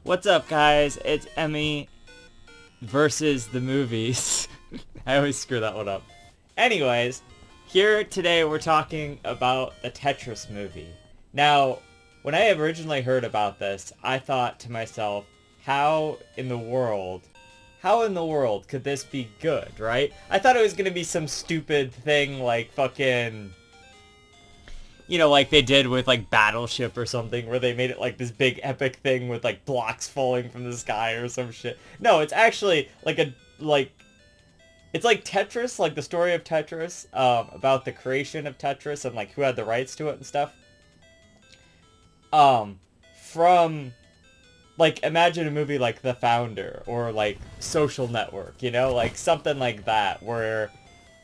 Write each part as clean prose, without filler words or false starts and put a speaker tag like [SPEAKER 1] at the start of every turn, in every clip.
[SPEAKER 1] What's up, guys? It's Emmy versus the movies. I always screw that one up. Anyways, here today we're talking about the Tetris movie. Now, when I originally heard about this, I thought to myself, how in the world could this be good, right? I thought it was gonna be some stupid thing like fucking, like they did with like Battleship or something, where they made it like this big epic thing with like blocks falling from the sky or some shit. No, it's actually it's like Tetris, like the story of Tetris, about the creation of Tetris and like who had the rights to it and stuff. From like imagine a movie like The Founder or like Social Network, like something like that, where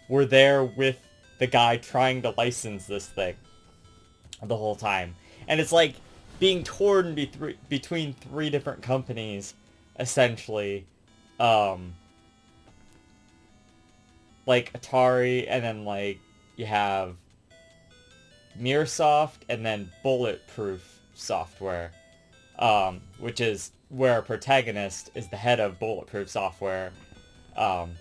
[SPEAKER 1] we're there with the guy trying to license this thing the whole time. And it's like being torn between three different companies, essentially. Like Atari, and then like you have Mirrorsoft, and then Bulletproof Software, which is where our protagonist is the head of Bulletproof Software. And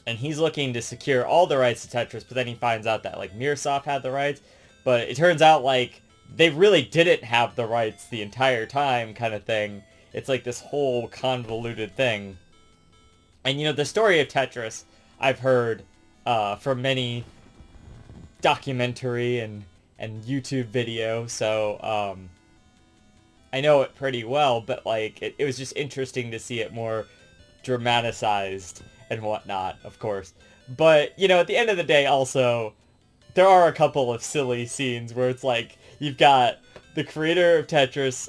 [SPEAKER 1] he's looking to secure all the rights to Tetris, but then he finds out that like Mirrorsoft had the rights, but it turns out like they really didn't have the rights the entire time, kind of thing. It's like this whole convoluted thing. And the story of Tetris, I've heard from many documentary and YouTube video, so I know it pretty well, but like it was just interesting to see it more dramatized and whatnot, of course. But, at the end of the day, also, there are a couple of silly scenes where it's like, you've got the creator of Tetris,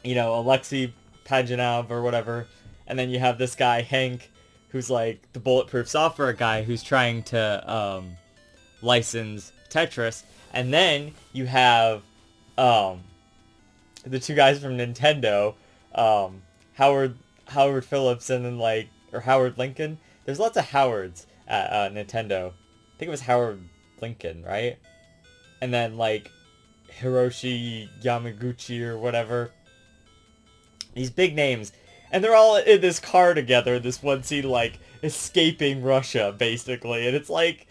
[SPEAKER 1] Alexei Pajanov or whatever, and then you have this guy, Hank, who's like the Bulletproof Software guy who's trying to license Tetris, and then you have the two guys from Nintendo, Howard Phillips, and then or Howard Lincoln. There's lots of Howards at Nintendo. I think it was Howard Lincoln, right? And then like Hiroshi Yamaguchi or whatever. These big names. And they're all in this car together, this one scene, like, escaping Russia, basically. And it's like,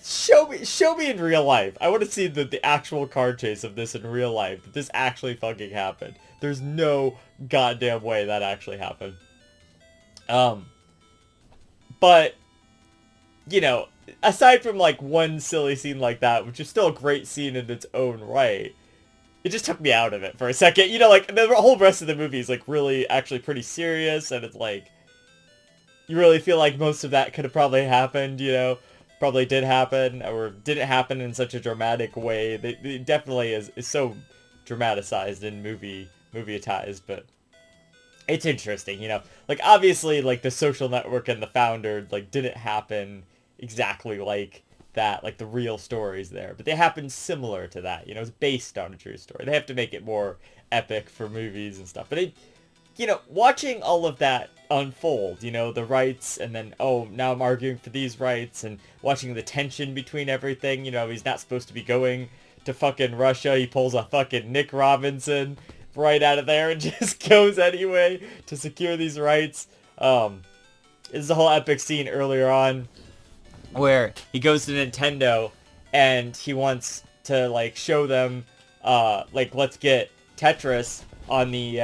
[SPEAKER 1] show me in real life. I want to see the actual car chase of this in real life. That this actually fucking happened. There's no goddamn way that actually happened. But, aside from, like, one silly scene like that, which is still a great scene in its own right, it just took me out of it for a second. Like, the whole rest of the movie is, like, really actually pretty serious, and it's like, you really feel like most of that could have probably happened, probably did happen, or didn't happen in such a dramatic way. It definitely is so dramatized and movie-atized, but it's interesting, Like, obviously, like, the Social Network and The Founder, like, didn't happen exactly like that, like the real stories there, but they happen similar to that. It's based on a true story. They have to make it more epic for movies and stuff, but watching all of that unfold, the rights, and then now I'm arguing for these rights, and watching the tension between everything. He's not supposed to be going to fucking Russia. He pulls a fucking Nick Robinson right out of there and just goes anyway to secure these rights. There's a whole epic scene earlier on where he goes to Nintendo and he wants to like show them let's get Tetris on the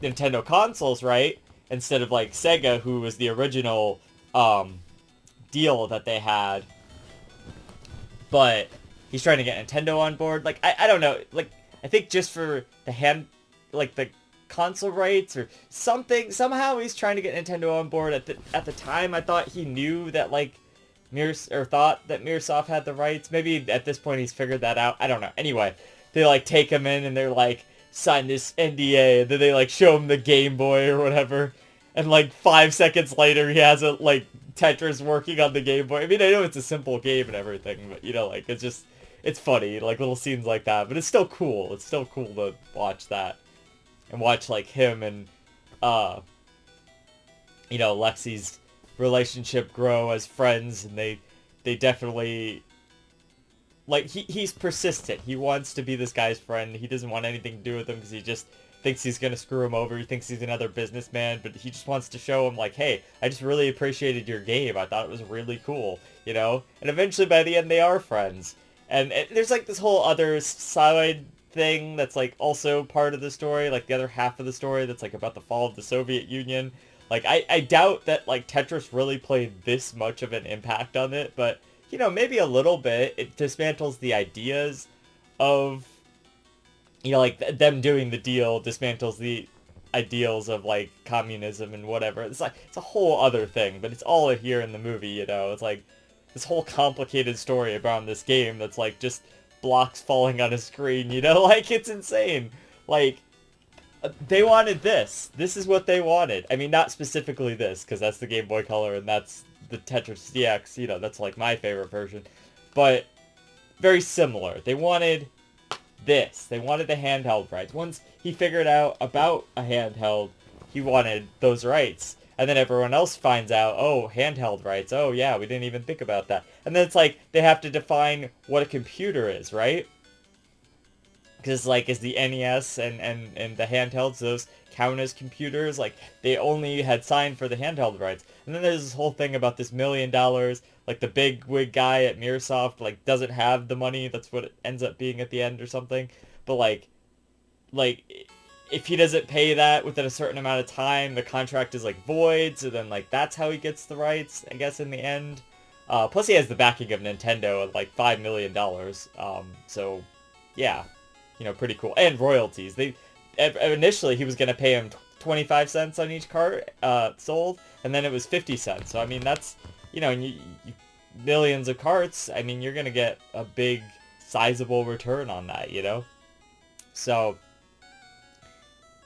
[SPEAKER 1] Nintendo consoles, right? Instead of like Sega, who was the original deal that they had. But he's trying to get Nintendo on board. Like I don't know, like I think just for the console rights or something, somehow he's trying to get Nintendo on board. At the time I thought he knew that like thought that Mirrorsoft had the rights. Maybe at this point he's figured that out, I don't know. Anyway, they like take him in and they're like, sign this NDA, and then they like show him the Game Boy or whatever, and like 5 seconds later he has a like Tetris working on the Game Boy. I mean, I know it's a simple game and everything, but like it's funny, like little scenes like that, but it's still cool. It's still cool to watch that. And watch like him and Lexi's relationship grow as friends, and they definitely like, he's persistent. He wants to be this guy's friend. He doesn't want anything to do with him because he just thinks he's gonna screw him over. He thinks he's another businessman, but he just wants to show him, like, hey, I just really appreciated your game. I thought it was really cool, you know? And eventually, by the end, they are friends. And there's, like, this whole other side thing that's, like, also part of the story, like, the other half of the story that's, like, about the fall of the Soviet Union. Like, I doubt that, like, Tetris really played this much of an impact on it, but, you know, maybe a little bit. It dismantles the ideas of, you know, like, them doing the deal dismantles the ideals of, like, communism and whatever. It's like, it's a whole other thing, but it's all here in the movie, you know? It's like this whole complicated story around this game that's, like, just blocks falling on a screen, you know? Like, it's insane. Like, they wanted this. This is what they wanted. I mean, not specifically this, because that's the Game Boy Color and that's the Tetris DX, you know, that's, like, my favorite version. But very similar. They wanted this. They wanted the handheld rights. Once he figured out about a handheld, he wanted those rights. And then everyone else finds out, oh, handheld rights. Oh, yeah, we didn't even think about that. And then it's like, they have to define what a computer is, right? Because, like, is the NES and the handhelds, those count as computers? Like, they only had signed for the handheld rights. And then there's this whole thing about this $1 million, like, the big wig guy at Microsoft, like, doesn't have the money. That's what it ends up being at the end or something. But, like, if he doesn't pay that within a certain amount of time, the contract is, like, void. So then, like, that's how he gets the rights, I guess, in the end. Plus, he has the backing of Nintendo at, like, $5 million. So, yeah. You know, pretty cool. And royalties. Initially, he was going to pay him 25 cents on each cart sold, and then it was 50 cents. So, I mean, that's, you know, millions of carts. I mean, you're going to get a big, sizable return on that, you know? So,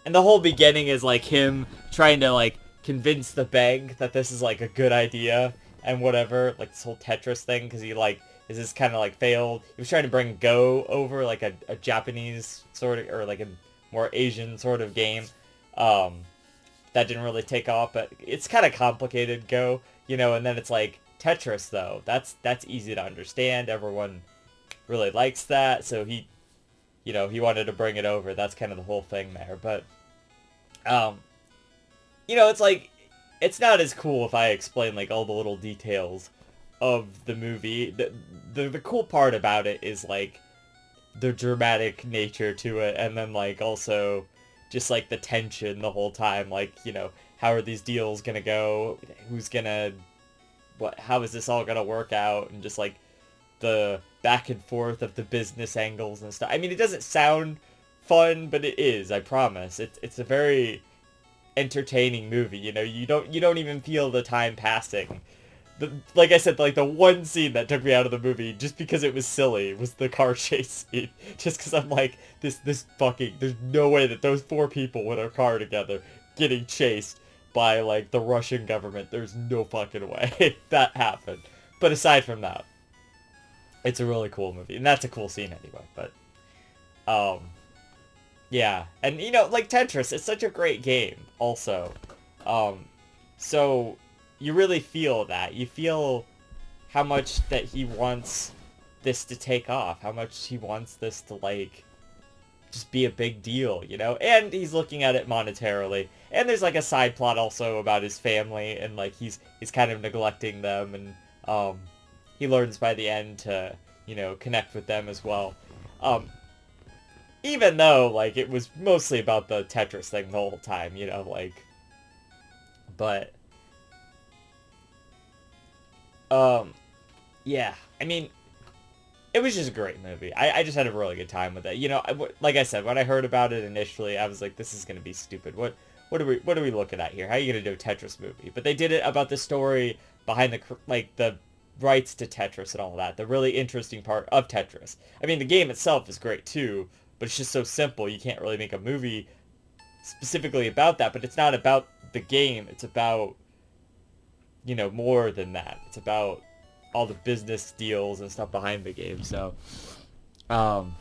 [SPEAKER 1] and the whole beginning is, like, him trying to, like, convince the bank that this is, like, a good idea and whatever. Like, this whole Tetris thing, because he, like, is this kind of, like, failed. He was trying to bring Go over, like, a Japanese sort of, or, like, a more Asian sort of game. That didn't really take off, but it's kind of complicated, Go, you know, and then it's, like, Tetris, though. That's easy to understand. Everyone really likes that, so he, you know, he wanted to bring it over. That's kind of the whole thing there, but, you know, it's, like, it's not as cool if I explain, like, all the little details of the movie. The cool part about it is, like, the dramatic nature to it, and then, like, also just, like, the tension the whole time, like, you know, how are these deals gonna go, who's gonna, how is this all gonna work out, and just, like, the back and forth of the business angles and stuff. I mean, it doesn't sound fun, but it is, I promise. It's a very entertaining movie, you know, you don't even feel the time passing. Like I said, like, the one scene that took me out of the movie, just because it was silly, was the car chase scene. Just because I'm like, this fucking, there's no way that those 4 people in a car together getting chased by, like, the Russian government. There's no fucking way that happened. But aside from that, it's a really cool movie. And that's a cool scene anyway, but, yeah. And, you know, like, Tetris, it's such a great game, also. So you really feel that. You feel how much that he wants this to take off. How much he wants this to, like, just be a big deal, you know? And he's looking at it monetarily. And there's, like, a side plot also about his family, and, like, he's kind of neglecting them, and, he learns by the end to, you know, connect with them as well. Even though, like, it was mostly about the Tetris thing the whole time, you know, like, but, yeah, I mean, it was just a great movie. I just had a really good time with it. You know, like I said, when I heard about it initially, I was like, this is gonna be stupid. What are we looking at here? How are you gonna do a Tetris movie? But they did it about the story behind the rights to Tetris and all that. The really interesting part of Tetris. I mean, the game itself is great too, but it's just so simple. You can't really make a movie specifically about that. But it's not about the game. It's about, you know, more than that. It's about all the business deals and stuff behind the game. So, and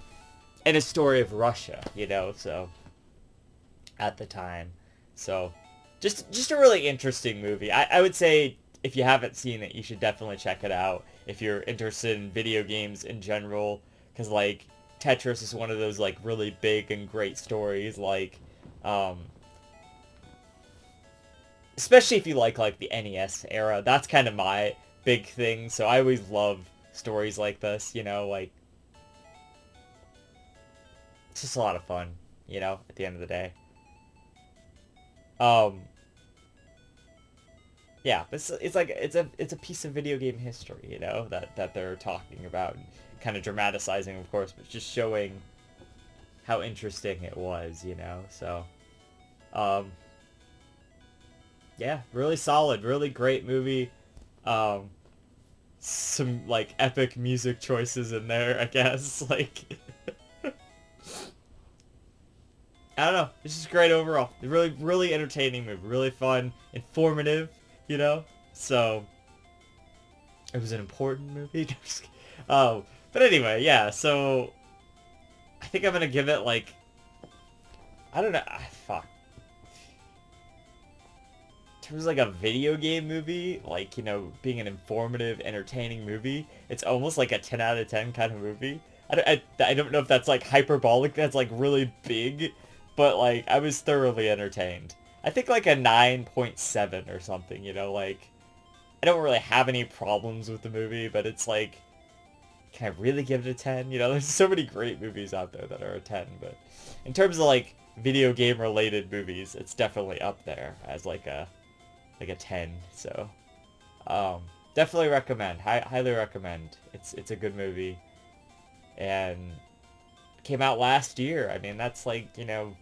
[SPEAKER 1] a story of Russia, you know, so, at the time. So, just a really interesting movie. I would say if you haven't seen it, you should definitely check it out if you're interested in video games in general, because like Tetris is one of those like really big and great stories, like especially if you like the NES era. That's kind of my big thing, so I always love stories like this, you know, like it's just a lot of fun, you know, at the end of the day. Um, yeah, it's like it's a piece of video game history, you know, that they're talking about, kind of dramatizing, of course, but just showing how interesting it was, you know. So, um, yeah, really solid, really great movie. Um, some like epic music choices in there, I guess. Like, I don't know. It's just great overall. Really, really entertaining movie. Really fun, informative, you know? So, it was an important movie. Oh, but anyway, yeah, so, I think I'm gonna give it, like, I don't know, fuck. In terms of, like, a video game movie, like, you know, being an informative, entertaining movie, it's almost like a 10 out of 10 kind of movie. I don't know if that's, like, hyperbolic, that's, like, really big, but, like, I was thoroughly entertained. I think, like, a 9.7 or something, you know, like, I don't really have any problems with the movie, but it's, like, can I really give it a 10? You know, there's so many great movies out there that are a 10, but in terms of, like, video game-related movies, it's definitely up there as, like a 10, so, definitely recommend, highly recommend. It's a good movie, and came out last year. I mean, that's like, you know,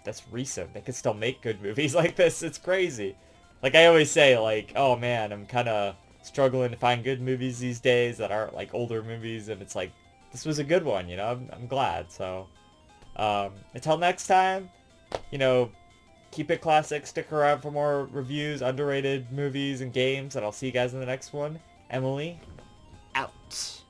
[SPEAKER 1] that's recent. They could still make good movies like this. It's crazy. Like I always say, like, oh man, I'm kind of struggling to find good movies these days that aren't like older movies, and it's like, this was a good one, you know, I'm glad. So, until next time, you know, keep it classic, stick around for more reviews, underrated movies and games, and I'll see you guys in the next one. Emily, out.